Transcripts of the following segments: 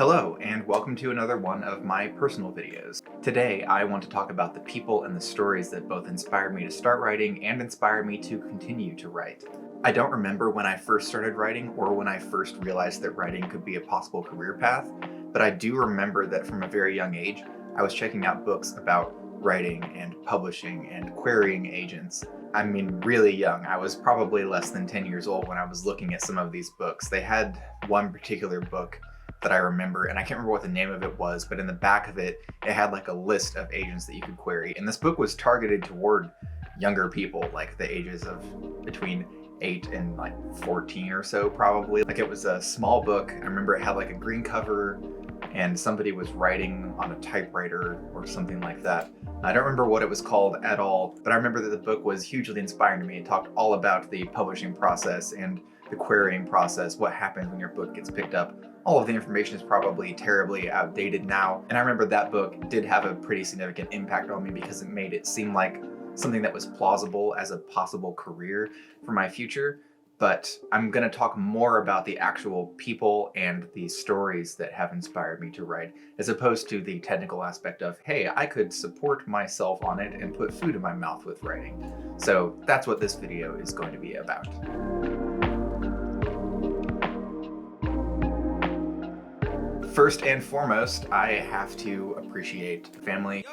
Hello, and welcome to another one of my personal videos. Today, I want to talk about the people and the stories that both inspired me to start writing and inspired me to continue to write. I don't remember when I first started writing or when I first realized that writing could be a possible career path, but I do remember that from a very young age, I was checking out books about writing and publishing and querying agents. I mean, really young. I was probably less than 10 years old when I was looking at some of these books. They had one particular book that I remember, and I can't remember what the name of it was, but in the back of it, it had like a list of agents that you could query. And this book was targeted toward younger people, like the ages of between 8 and like 14 or so, probably. Like, it was a small book. I remember it had like a green cover and somebody was writing on a typewriter or something like that. I don't remember what it was called at all, but I remember that the book was hugely inspiring to me. It talked all about the publishing process and the querying process, what happens when your book gets picked up. All of the information is probably terribly outdated now. And I remember that book did have a pretty significant impact on me because it made it seem like something that was plausible as a possible career for my future. But I'm going to talk more about the actual people and the stories that have inspired me to write, as opposed to the technical aspect of, hey, I could support myself on it and put food in my mouth with writing. So that's what this video is going to be about. First and foremost, I have to appreciate family.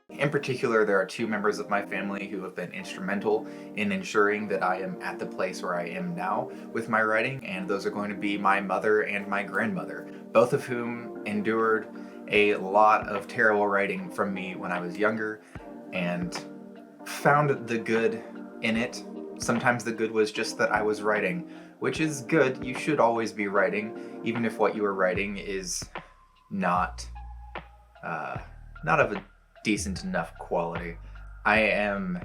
In particular, there are two members of my family who have been instrumental in ensuring that I am at the place where I am now with my writing, and those are going to be my mother and my grandmother, both of whom endured a lot of terrible writing from me when I was younger and found the good in it. Sometimes the good was just that I was writing, which is good. You should always be writing, even if what you are writing is not of a decent enough quality. I am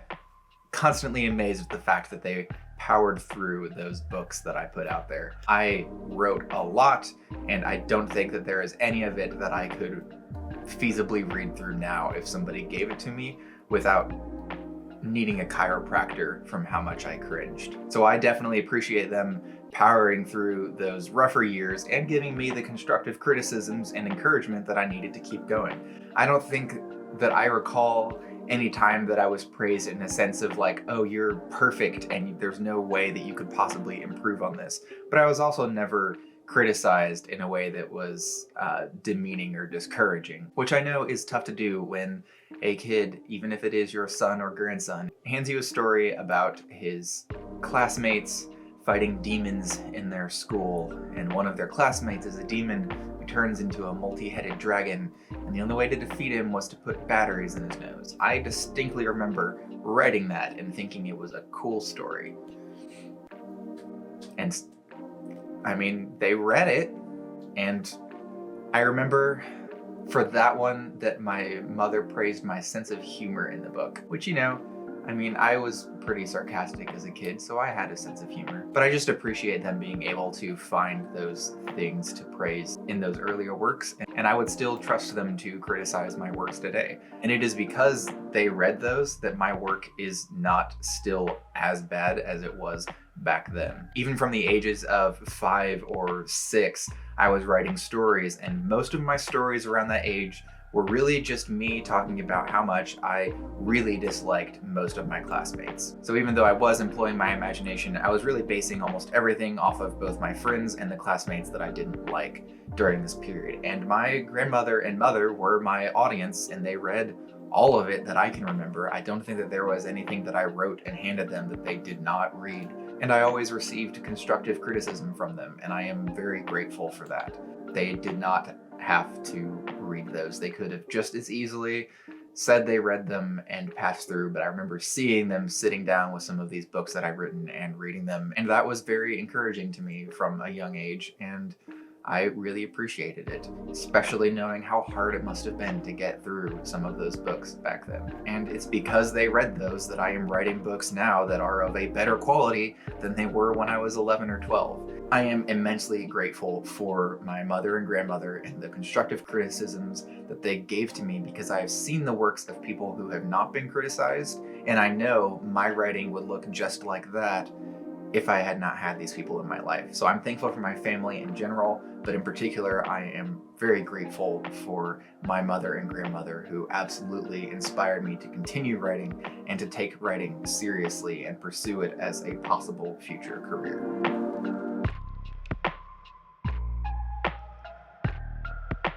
constantly amazed at the fact that they powered through those books that I put out there. I wrote a lot, and I don't think that there is any of it that I could feasibly read through now if somebody gave it to me without needing a chiropractor from how much I cringed. So I definitely appreciate them powering through those rougher years and giving me the constructive criticisms and encouragement that I needed to keep going. I don't think that I recall any time that I was praised in a sense of like, oh, you're perfect and there's no way that you could possibly improve on this. But I was also never criticized in a way that was demeaning or discouraging, which I know is tough to do when a kid, even if it is your son or grandson, hands you a story about his classmates fighting demons in their school, and one of their classmates is a demon who turns into a multi-headed dragon, and the only way to defeat him was to put batteries in his nose. I distinctly remember writing that and thinking it was a cool story. And I mean, they read it, and I remember for that one that my mother praised my sense of humor in the book, which, you know, I mean, I was pretty sarcastic as a kid, so I had a sense of humor. But I just appreciate them being able to find those things to praise in those earlier works, and I would still trust them to criticize my works today. And it is because they read those that my work is not still as bad as it was back then. Even from the ages of 5 or 6, I was writing stories, and most of my stories around that age were really just me talking about how much I really disliked most of my classmates. So even though I was employing my imagination, I was really basing almost everything off of both my friends and the classmates that I didn't like during this period. And my grandmother and mother were my audience, and they read all of it that I can remember. I don't think that there was anything that I wrote and handed them that they did not read. And I always received constructive criticism from them, and I am very grateful for that. They did not have to read those. They could have just as easily said they read them and passed through, but I remember seeing them sitting down with some of these books that I've written and reading them, and that was very encouraging to me from a young age, and I really appreciated it, especially knowing how hard it must have been to get through some of those books back then. And it's because they read those that I am writing books now that are of a better quality than they were when I was 11 or 12. I am immensely grateful for my mother and grandmother and the constructive criticisms that they gave to me, because I have seen the works of people who have not been criticized, and I know my writing would look just like that if I had not had these people in my life. So I'm thankful for my family in general, but in particular, I am very grateful for my mother and grandmother, who absolutely inspired me to continue writing and to take writing seriously and pursue it as a possible future career.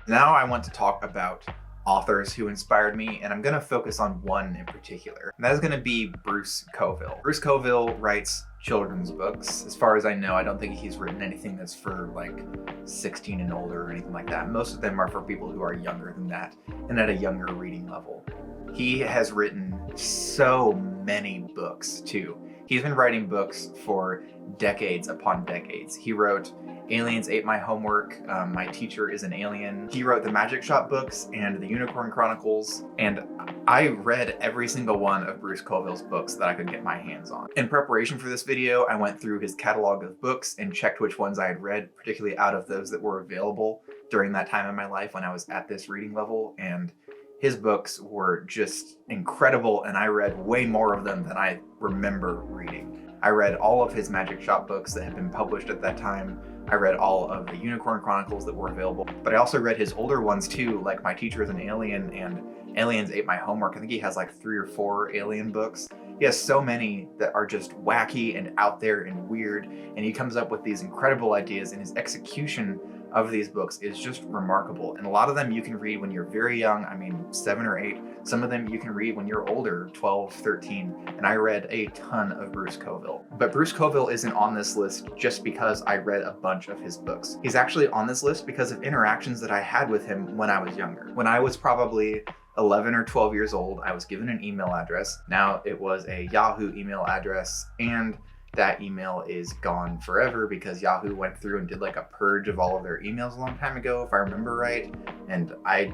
Now I want to talk about authors who inspired me, and I'm going to focus on one in particular. And that is going to be Bruce Coville. Bruce Coville writes children's books. As far as I know, I don't think he's written anything that's for like 16 and older or anything like that. Most of them are for people who are younger than that and at a younger reading level. He has written so many books too. He's been writing books for decades upon decades. He wrote Aliens Ate My Homework, My Teacher is an Alien. He wrote the Magic Shop books and the Unicorn Chronicles, and I read every single one of Bruce Coville's books that I could get my hands on. In preparation for this video, I went through his catalog of books and checked which ones I had read, particularly out of those that were available during that time in my life when I was at this reading level, and his books were just incredible, and I read way more of them than I remember reading. I read all of his Magic Shop books that had been published at that time. I read all of the Unicorn Chronicles that were available, but I also read his older ones too, like My Teacher is an Alien and Aliens Ate My Homework. I think he has like 3 or 4 alien books. He has so many that are just wacky and out there and weird, and he comes up with these incredible ideas, and his execution of these books is just remarkable. And a lot of them you can read when you're very young, I mean 7 or 8. Some of them you can read when you're older, 12, 13. And I read a ton of Bruce Coville. But Bruce Coville isn't on this list just because I read a bunch of his books. He's actually on this list because of interactions that I had with him when I was younger. When I was probably 11 or 12 years old, I was given an email address. Now it was a Yahoo email address, and that email is gone forever because Yahoo went through and did like a purge of all of their emails a long time ago, if I remember right. And I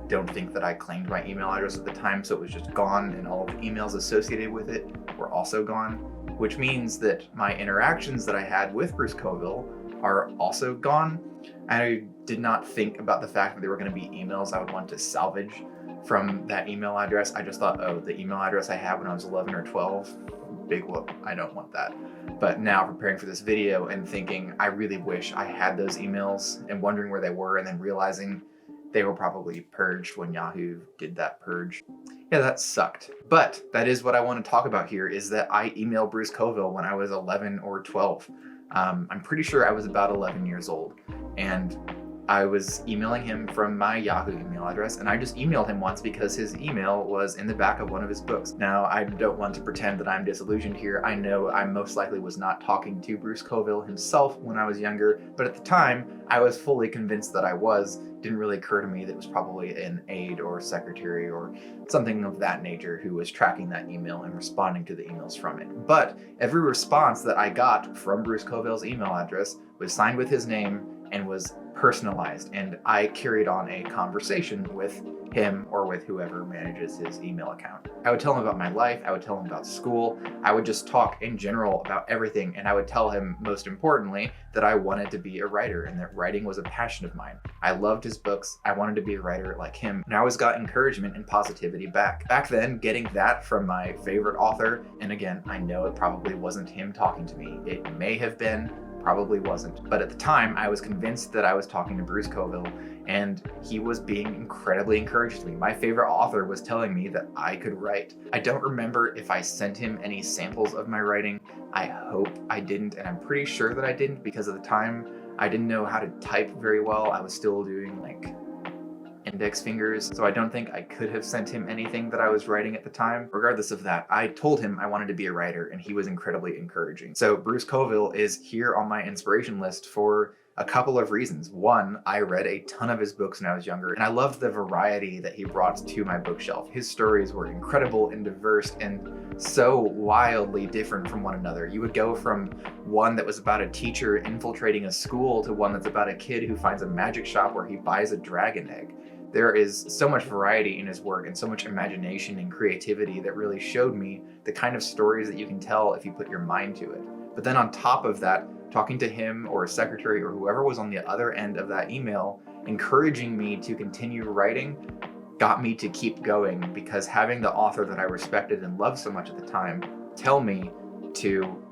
don't think that I claimed my email address at the time, so it was just gone, and all of the emails associated with it were also gone, which means that my interactions that I had with Bruce Coville are also gone. I did not think about the fact that there were going to be emails I would want to salvage from that email address. I just thought, oh, the email address I had when I was 11 or 12, big whoop, I don't want that. But now preparing for this video and thinking, I really wish I had those emails, and wondering where they were, and then realizing they were probably purged when Yahoo did that purge. Yeah, that sucked. But that is what I want to talk about here, is that I emailed Bruce Coville when I was 11 or 12. I'm pretty sure I was about 11 years old, and I was emailing him from my Yahoo email address, and I just emailed him once because his email was in the back of one of his books. Now, I don't want to pretend that I'm disillusioned here. I know I most likely was not talking to Bruce Coville himself when I was younger, but at the time, I was fully convinced that I was. It didn't really occur to me that it was probably an aide or secretary or something of that nature who was tracking that email and responding to the emails from it. But every response that I got from Bruce Coville's email address was signed with his name and was personalized, and I carried on a conversation with him or with whoever manages his email account. I would tell him about my life, I would tell him about school, I would just talk in general about everything, and I would tell him, most importantly, that I wanted to be a writer and that writing was a passion of mine. I loved his books, I wanted to be a writer like him, and I always got encouragement and positivity back. Back then, getting that from my favorite author, and again, I know it probably wasn't him talking to me, it may have been, probably wasn't. But at the time, I was convinced that I was talking to Bruce Coville, and he was being incredibly encouraged to me. My favorite author was telling me that I could write. I don't remember if I sent him any samples of my writing. I hope I didn't, and I'm pretty sure that I didn't, because at the time, I didn't know how to type very well. I was still doing like index fingers, so I don't think I could have sent him anything that I was writing at the time. Regardless of that, I told him I wanted to be a writer, and he was incredibly encouraging. So Bruce Coville is here on my inspiration list for a couple of reasons. One, I read a ton of his books when I was younger, and I loved the variety that he brought to my bookshelf. His stories were incredible and diverse and so wildly different from one another. You would go from one that was about a teacher infiltrating a school to one that's about a kid who finds a magic shop where he buys a dragon egg. There is so much variety in his work and so much imagination and creativity that really showed me the kind of stories that you can tell if you put your mind to it. But then on top of that, talking to him or a secretary or whoever was on the other end of that email, encouraging me to continue writing, got me to keep going, because having the author that I respected and loved so much at the time tell me to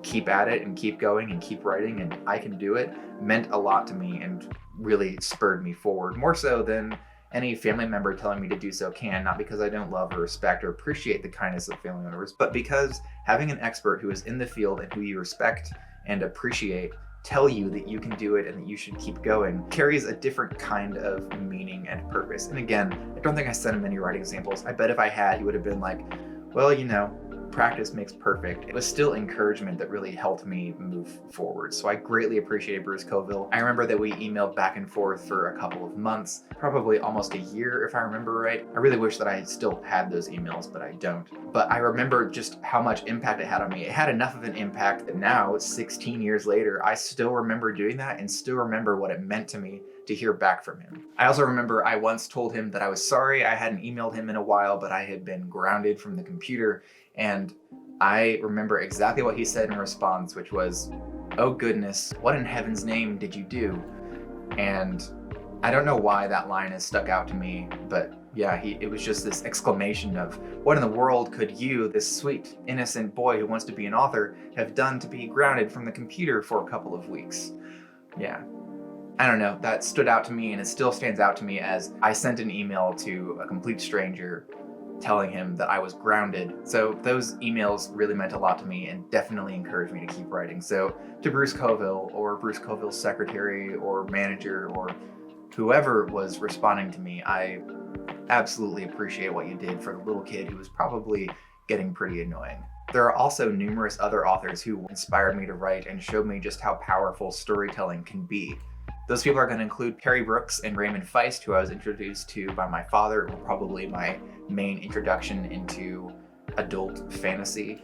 keep at it and keep going and keep writing and I can do it meant a lot to me and really spurred me forward, more so than any family member telling me to do so can, not because I don't love or respect or appreciate the kindness of family members, but because having an expert who is in the field and who you respect and appreciate tell you that you can do it and that you should keep going carries a different kind of meaning and purpose. And again, I don't think I sent him any writing samples. I bet if I had, he would have been like, well, practice makes perfect. It was still encouragement that really helped me move forward. So I greatly appreciated Bruce Coville. I remember that we emailed back and forth for a couple of months, probably almost a year if I remember right. I really wish that I still had those emails, but I don't. But I remember just how much impact it had on me. It had enough of an impact that now, 16 years later, I still remember doing that and still remember what it meant to me to hear back from him. I also remember I once told him that I was sorry I hadn't emailed him in a while, but I had been grounded from the computer. And I remember exactly what he said in response, which was, "Oh goodness, what in heaven's name did you do?" And I don't know why that line has stuck out to me, but yeah, it was just this exclamation of, what in the world could you, this sweet, innocent boy who wants to be an author, have done to be grounded from the computer for a couple of weeks? Yeah. I don't know, that stood out to me and it still stands out to me as I sent an email to a complete stranger telling him that I was grounded. So those emails really meant a lot to me and definitely encouraged me to keep writing. So to Bruce Coville or Bruce Coville's secretary or manager or whoever was responding to me, I absolutely appreciate what you did for the little kid who was probably getting pretty annoying. There are also numerous other authors who inspired me to write and showed me just how powerful storytelling can be. Those people are going to include Perry Brooks and Raymond Feist, who I was introduced to by my father, were probably my main introduction into adult fantasy.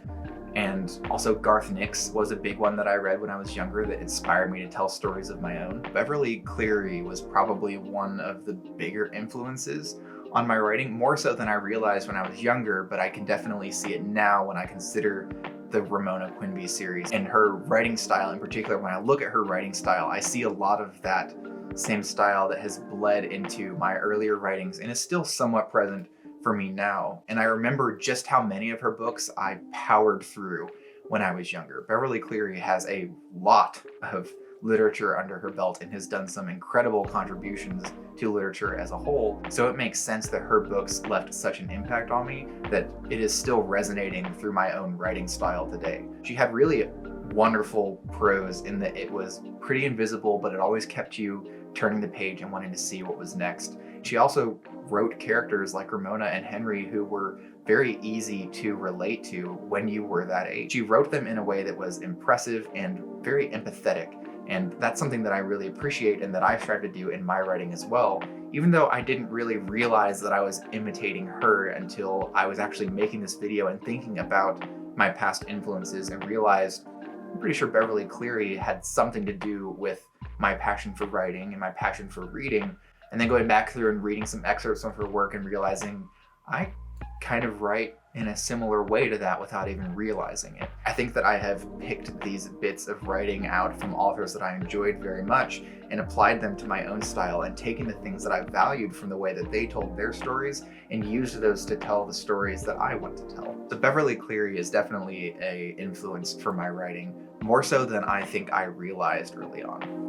And also Garth Nix was a big one that I read when I was younger that inspired me to tell stories of my own. Beverly Cleary was probably one of the bigger influences on my writing, more so than I realized when I was younger, but I can definitely see it now when I consider the Ramona Quimby series and her writing style in particular. When I look at her writing style, I see a lot of that same style that has bled into my earlier writings and is still somewhat present for me now. And I remember just how many of her books I powered through when I was younger. Beverly Cleary has a lot of literature under her belt and has done some incredible contributions to literature as a whole. So it makes sense that her books left such an impact on me that it is still resonating through my own writing style today. She had really wonderful prose in that it was pretty invisible, but it always kept you turning the page and wanting to see what was next. She also wrote characters like Ramona and Henry who were very easy to relate to when you were that age. She wrote them in a way that was impressive and very empathetic. And that's something that I really appreciate and that I've tried to do in my writing as well, even though I didn't really realize that I was imitating her until I was actually making this video and thinking about my past influences and realized, I'm pretty sure Beverly Cleary had something to do with my passion for writing and my passion for reading, and then going back through and reading some excerpts of her work and realizing I kind of write in a similar way to that without even realizing it. I think that I have picked these bits of writing out from authors that I enjoyed very much and applied them to my own style and taken the things that I valued from the way that they told their stories and used those to tell the stories that I want to tell. So Beverly Cleary is definitely an influence for my writing, more so than I think I realized early on.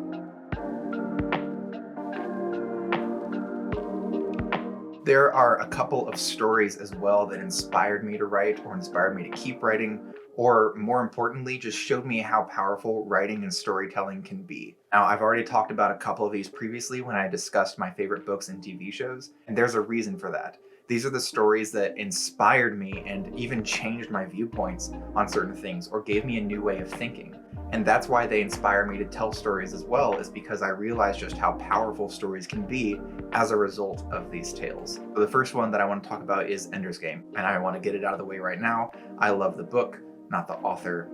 There are a couple of stories as well that inspired me to write or inspired me to keep writing, or more importantly, just showed me how powerful writing and storytelling can be. Now, I've already talked about a couple of these previously when I discussed my favorite books and TV shows, and there's a reason for that. These are the stories that inspired me and even changed my viewpoints on certain things or gave me a new way of thinking. And that's why they inspire me to tell stories as well, is because I realize just how powerful stories can be as a result of these tales. So the first one that I want to talk about is Ender's Game, and I want to get it out of the way right now. I love the book, not the author.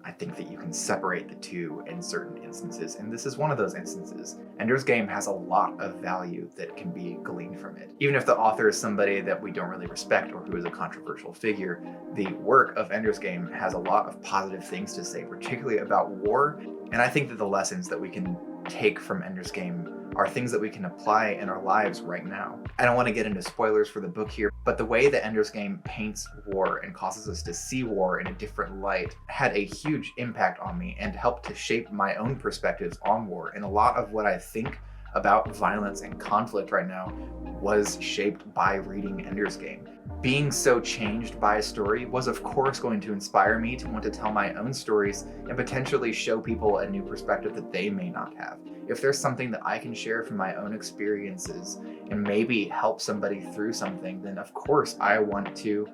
I think that you can separate the two in certain instances, and this is one of those instances. Ender's Game has a lot of value that can be gleaned from it. Even if the author is somebody that we don't really respect or who is a controversial figure, the work of Ender's Game has a lot of positive things to say, particularly about war, and I think that the lessons that we can take from Ender's Game are things that we can apply in our lives right now. I don't want to get into spoilers for the book here, but the way that Ender's Game paints war and causes us to see war in a different light had a huge impact on me and helped to shape my own perspectives on war. And a lot of what I think about violence and conflict right now was shaped by reading Ender's Game. Being so changed by a story was of course going to inspire me to want to tell my own stories and potentially show people a new perspective that they may not have. If there's something that I can share from my own experiences and maybe help somebody through something, then of course I want to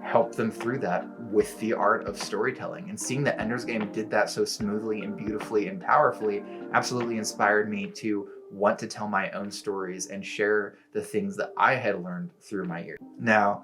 help them through that with the art of storytelling. And seeing that Ender's Game did that so smoothly and beautifully and powerfully absolutely inspired me to want to tell my own stories and share the things that I had learned through my years. Now,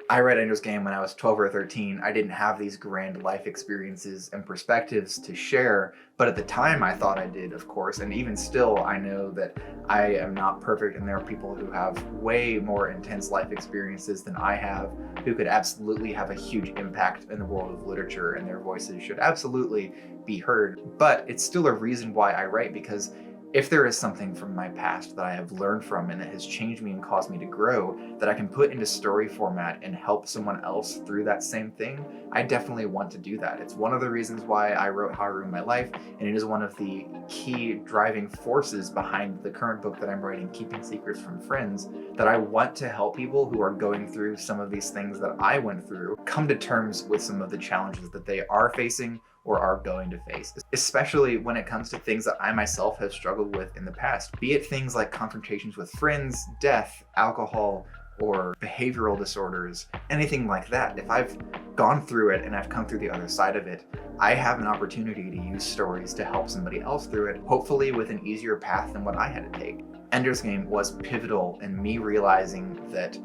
I read Ender's Game when I was 12 or 13. I didn't have these grand life experiences and perspectives to share, but at the time I thought I did, of course, and even still I know that I am not perfect and there are people who have way more intense life experiences than I have who could absolutely have a huge impact in the world of literature, and their voices should absolutely be heard. But it's still a reason why I write, because if there is something from my past that I have learned from and that has changed me and caused me to grow that I can put into story format and help someone else through that same thing, I definitely want to do that. It's one of the reasons why I wrote How I Ruined My Life, and it is one of the key driving forces behind the current book that I'm writing, Keeping Secrets from Friends, that I want to help people who are going through some of these things that I went through come to terms with some of the challenges that they are facing or are going to face, especially when it comes to things that I myself have struggled with in the past, be it things like confrontations with friends, death, alcohol, or behavioral disorders, anything like that. If I've gone through it and I've come through the other side of it, I have an opportunity to use stories to help somebody else through it, hopefully with an easier path than what I had to take. Ender's Game was pivotal in me realizing that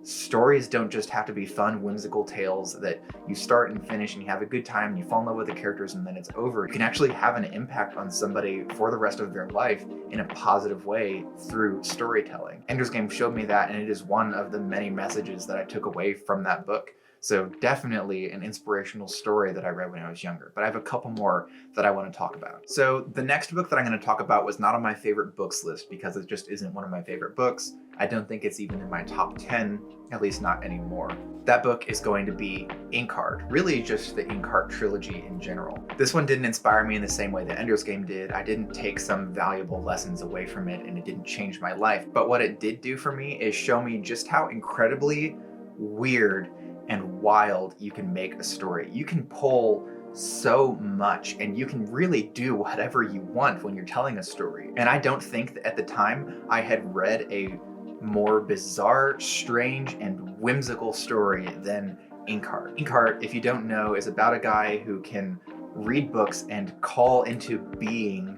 stories don't just have to be fun, whimsical tales that you start and finish and you have a good time and you fall in love with the characters and then it's over. You can actually have an impact on somebody for the rest of their life in a positive way through storytelling. Ender's Game showed me that, and it is one of the many messages that I took away from that book. So definitely an inspirational story that I read when I was younger, but I have a couple more that I want to talk about. So the next book that I'm going to talk about was not on my favorite books list because it just isn't one of my favorite books. I don't think it's even in my top 10, at least not anymore. That book is going to be Inkheart, really just the Inkheart trilogy in general. This one didn't inspire me in the same way that Ender's Game did. I didn't take some valuable lessons away from it and it didn't change my life. But what it did do for me is show me just how incredibly weird and wild you can make a story. You can pull so much and you can really do whatever you want when you're telling a story. And I don't think that at the time I had read a more bizarre, strange, and whimsical story than Inkheart. Inkheart, if you don't know, is about a guy who can read books and call into being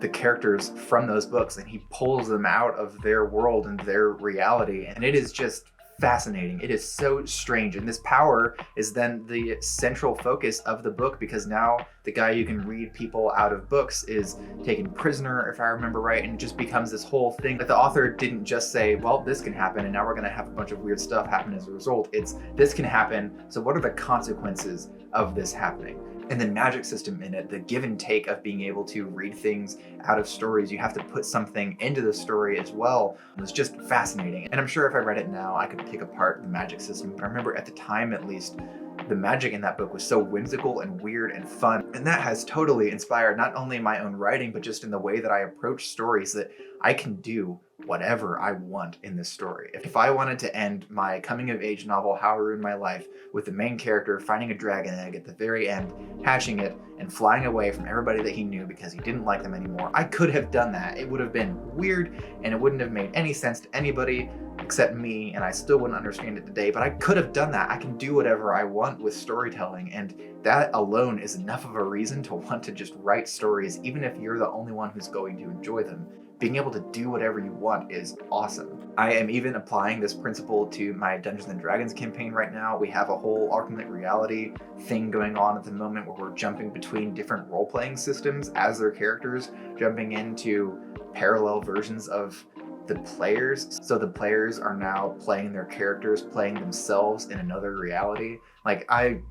the characters from those books, and he pulls them out of their world and their reality, and it is just fascinating. It is so strange, and this power is then the central focus of the book, because now the guy who can read people out of books is taken prisoner, if I remember right, and it just becomes this whole thing that the author didn't just say, well, this can happen and now we're going to have a bunch of weird stuff happen as a result. It's this can happen, so what are the consequences of this happening? And the magic system in it, the give and take of being able to read things out of stories, you have to put something into the story as well, was just fascinating. And I'm sure if I read it now, I could pick apart the magic system. But I remember at the time, at least, the magic in that book was so whimsical and weird and fun. And that has totally inspired not only my own writing, but just in the way that I approach stories, that I can do whatever I want in this story. If I wanted to end my coming of age novel, How I Ruined My Life, with the main character finding a dragon egg at the very end, hatching it, and flying away from everybody that he knew because he didn't like them anymore, I could have done that. It would have been weird and it wouldn't have made any sense to anybody except me, and I still wouldn't understand it today, but I could have done that. I can do whatever I want with storytelling, and that alone is enough of a reason to want to just write stories, even if you're the only one who's going to enjoy them. Being able to do whatever you want is awesome. I am even applying this principle to my Dungeons & Dragons campaign right now. We have a whole alternate reality thing going on at the moment where we're jumping between different role-playing systems as their characters, jumping into parallel versions of the players. So the players are now playing their characters, playing themselves in another reality.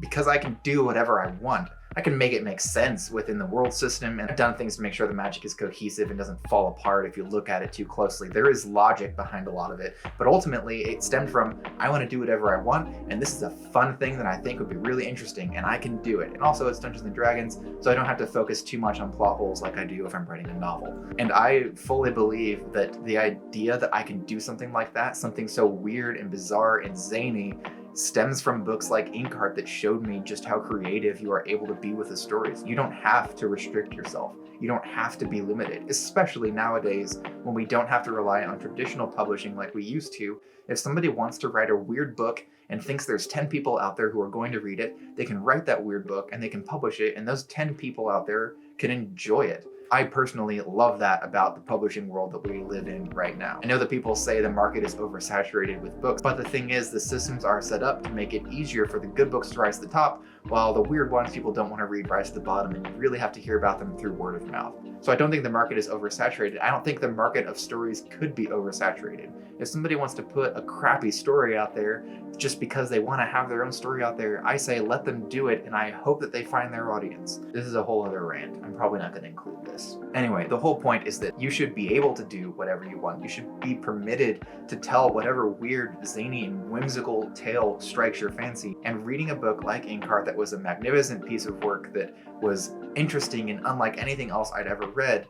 Because I can do whatever I want, I can make it make sense within the world system, and I've done things to make sure the magic is cohesive and doesn't fall apart if you look at it too closely. There is logic behind a lot of it, but ultimately it stemmed from, I want to do whatever I want, and this is a fun thing that I think would be really interesting, and I can do it. And also it's Dungeons and Dragons, so I don't have to focus too much on plot holes like I do if I'm writing a novel. And I fully believe that the idea that I can do something like that, something so weird and bizarre and zany, stems from books like Inkheart that showed me just how creative you are able to be with the stories. You don't have to restrict yourself. You don't have to be limited, especially nowadays when we don't have to rely on traditional publishing like we used to. If somebody wants to write a weird book and thinks there's 10 people out there who are going to read it, they can write that weird book and they can publish it, and those 10 people out there can enjoy it. I personally love that about the publishing world that we live in right now. I know that people say the market is oversaturated with books, but the thing is, the systems are set up to make it easier for the good books to rise to the top, while the weird ones people don't want to read rise to the bottom, and you really have to hear about them through word of mouth. So I don't think the market is oversaturated. I don't think the market of stories could be oversaturated. If somebody wants to put a crappy story out there just because they want to have their own story out there, I say let them do it, and I hope that they find their audience. This is a whole other rant. I'm probably not going to include this. Anyway, the whole point is that you should be able to do whatever you want. You should be permitted to tell whatever weird, zany, and whimsical tale strikes your fancy. And reading a book like Inkheart that was a magnificent piece of work that was interesting and unlike anything else I'd ever read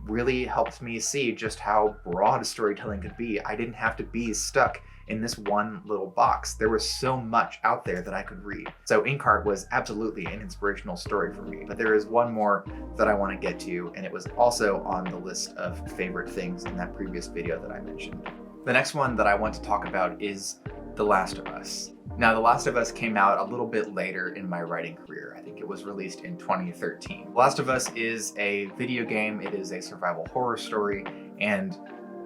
really helped me see just how broad storytelling could be. I didn't have to be stuck in this one little box. There was so much out there that I could read. So Inkheart was absolutely an inspirational story for me. But there is one more that I want to get to, and it was also on the list of favorite things in that previous video that I mentioned. The next one that I want to talk about is The Last of Us. Now, The Last of Us came out a little bit later in my writing career. I think it was released in 2013. The Last of Us is a video game. It is a survival horror story, and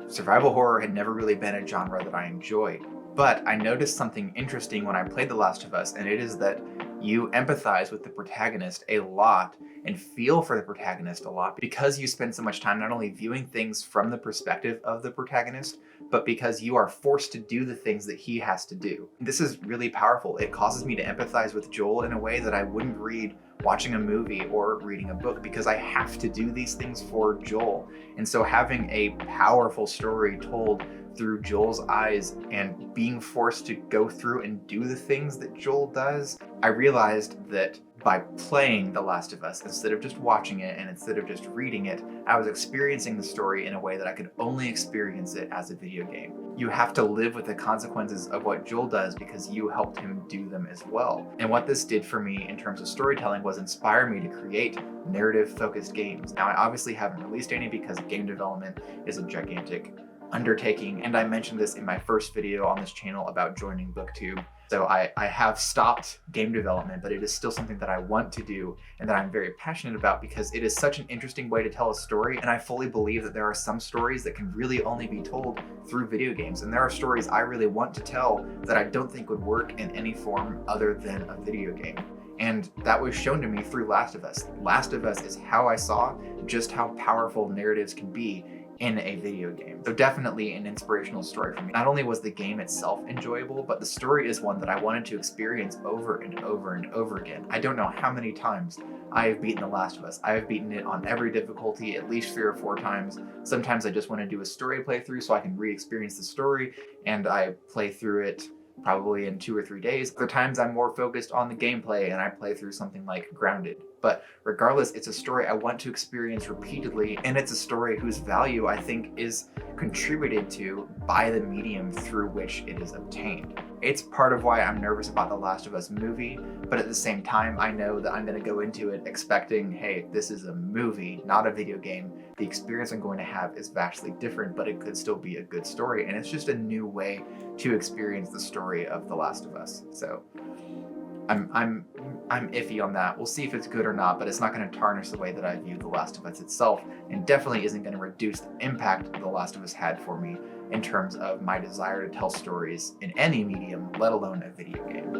survival horror had never really been a genre that I enjoyed. But I noticed something interesting when I played The Last of Us, and it is that you empathize with the protagonist a lot and feel for the protagonist a lot because you spend so much time not only viewing things from the perspective of the protagonist, but because you are forced to do the things that he has to do. This is really powerful. It causes me to empathize with Joel in a way that I wouldn't read watching a movie or reading a book, because I have to do these things for Joel. And so having a powerful story told through Joel's eyes and being forced to go through and do the things that Joel does, I realized that by playing The Last of Us, instead of just watching it and instead of just reading it, I was experiencing the story in a way that I could only experience it as a video game. You have to live with the consequences of what Joel does because you helped him do them as well. And what this did for me in terms of storytelling was inspire me to create narrative-focused games. Now, I obviously haven't released any because game development is a gigantic undertaking, and I mentioned this in my first video on this channel about joining BookTube. So I have stopped game development, but it is still something that I want to do and that I'm very passionate about because it is such an interesting way to tell a story, and I fully believe that there are some stories that can really only be told through video games, and there are stories I really want to tell that I don't think would work in any form other than a video game. And that was shown to me through Last of Us. Last of Us is how I saw just how powerful narratives can be in a video game. So definitely an inspirational story for me. Not only was the game itself enjoyable, but the story is one that I wanted to experience over and over and over again. I don't know how many times I have beaten The Last of Us. I have beaten it on every difficulty at least 3 or 4 times. Sometimes I just want to do a story playthrough so I can re-experience the story, and I play through it probably in 2 or 3 days. Other times I'm more focused on the gameplay and I play through something like Grounded. But regardless, it's a story I want to experience repeatedly, and it's a story whose value I think is contributed to by the medium through which it is obtained. It's part of why I'm nervous about The Last of Us movie, but at the same time, I know that I'm going to go into it expecting, hey, this is a movie, not a video game. The experience I'm going to have is vastly different, but it could still be a good story, and it's just a new way to experience the story of The Last of Us. So I'm iffy on that. We'll see if it's good or not, but it's not going to tarnish the way that I view The Last of Us itself, and definitely isn't going to reduce the impact The Last of Us had for me in terms of my desire to tell stories in any medium, let alone a video game.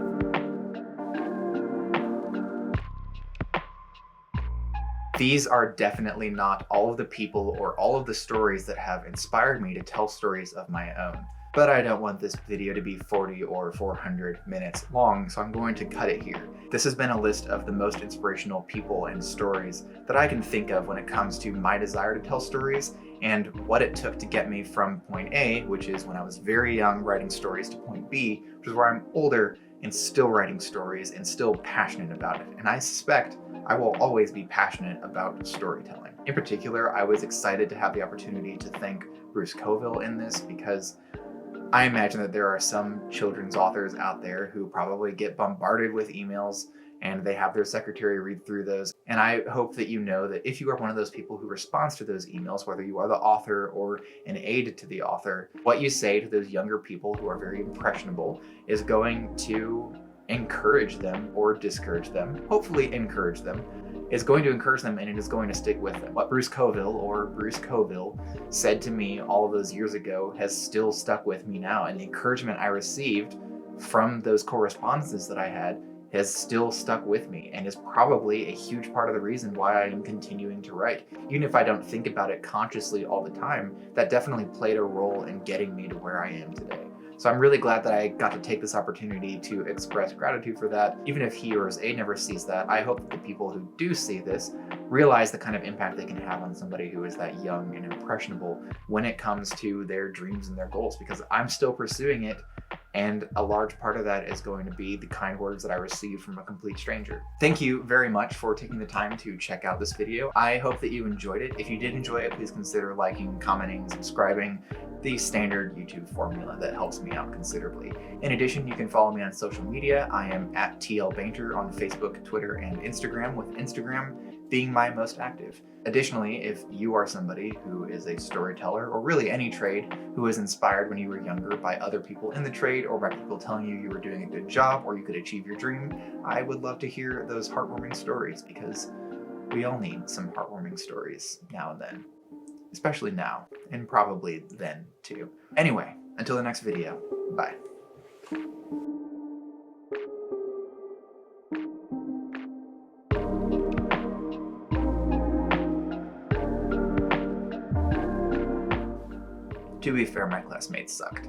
These are definitely not all of the people or all of the stories that have inspired me to tell stories of my own. But I don't want this video to be 40 or 400 minutes long, so I'm going to cut it here. This has been a list of the most inspirational people and stories that I can think of when it comes to my desire to tell stories and what it took to get me from point A, which is when I was very young writing stories, to point B, which is where I'm older and still writing stories and still passionate about it. And I suspect I will always be passionate about storytelling. In particular, I was excited to have the opportunity to thank Bruce Coville in this because I imagine that there are some children's authors out there who probably get bombarded with emails and they have their secretary read through those. And I hope that you know that if you are one of those people who responds to those emails, whether you are the author or an aide to the author, what you say to those younger people who are very impressionable is going to encourage them or discourage them, hopefully encourage them, is going to encourage them, and it is going to stick with them. What Bruce Coville said to me all of those years ago has still stuck with me now, and the encouragement I received from those correspondences that I had has still stuck with me and is probably a huge part of the reason why I am continuing to write. Even if I don't think about it consciously all the time, that definitely played a role in getting me to where I am today. So I'm really glad that I got to take this opportunity to express gratitude for that. Even if he or his aide never sees that, I hope that the people who do see this realize the kind of impact they can have on somebody who is that young and impressionable when it comes to their dreams and their goals, because I'm still pursuing it. And a large part of that is going to be the kind words that I received from a complete stranger. Thank you very much for taking the time to check out this video. I hope that you enjoyed it. If you did enjoy it, please consider liking, commenting, subscribing, the standard YouTube formula that helps me out considerably. In addition, you can follow me on social media. I am at @TLBainter on Facebook, Twitter, and Instagram, with Instagram being my most active. Additionally, if you are somebody who is a storyteller, or really any trade, who was inspired when you were younger by other people in the trade or by people telling you you were doing a good job or you could achieve your dream, I would love to hear those heartwarming stories, because we all need some heartwarming stories now and then. Especially now, and probably then too. Anyway, until the next video, bye. To be fair, my classmates sucked.